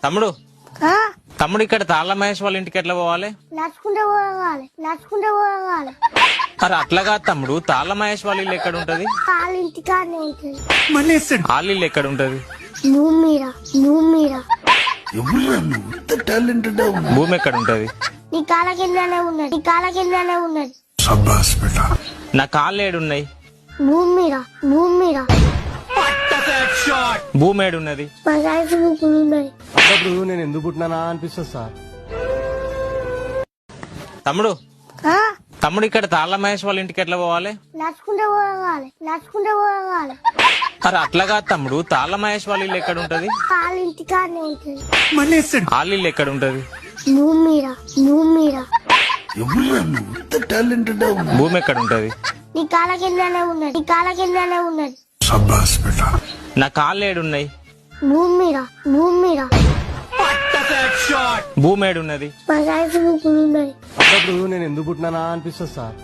తమ్ముడు ఆ? తమ్ముడు ఇక్కడ తాళ్ళ మహేష్ వాళ్ళ ఇంటికి ఎట్లా పోవాలి? నడుచుకుంటూ పోవాలి. అరే అట్లా కాదు తమ్ముడు, తాళ్ళ మహేష్ వాళ్ళ ఇల్లు ఎక్కడ ఉంటది? వాళ్ళ ఇంటికాడనే ఉంటుంది. వాళ్ళ ఇల్లు ఎక్కడ ఉంటది? భూమి మీద భూమి ఎక్కడ ఉంటది? నీ కాళ్ళ కిందనే ఉన్నది. నా కాళ్ళు ఏడున్నాయి? భూమి మీద భూమి ఏడున్నది? మా సైన్స్ బుక్కులు ఉన్నాయి. అప్పుడు నేను ఎందుకు పుట్టినానా అనిపిస్తుంది సార్. తమ్ముడు ఆ? తమ్ముడు ఇక్కడ తాళ్ళ మహేష్ వాళ్ళ ఇంటికి ఎట్లా పోవాలి? నడుచుకుంటూ పోవాలి. అరే అట్లా కాదు తమ్ముడు, తాళ్ళ మహేష్ వాళ్ళ ఇల్లు ఎక్కడ ఉంటది? వాళ్ళ ఇంటికాడనే ఉంటుంది. వాళ్ళ ఇల్లు ఎక్కడ ఉంటది? భూమి మీద భూమి ఎక్కడ ఉంటది? నీ కాళ్ళ కిందనే ఉన్నది. నా కాళ్ళు ఏడున్నాయి? భూమి మీద భూమి ఏడున్నది? మా సైన్స్ బుక్కులు ఉన్నాయి. అప్పుడు నేను ఎందుకు పుట్టినానా అనిపిస్తుంది సార్.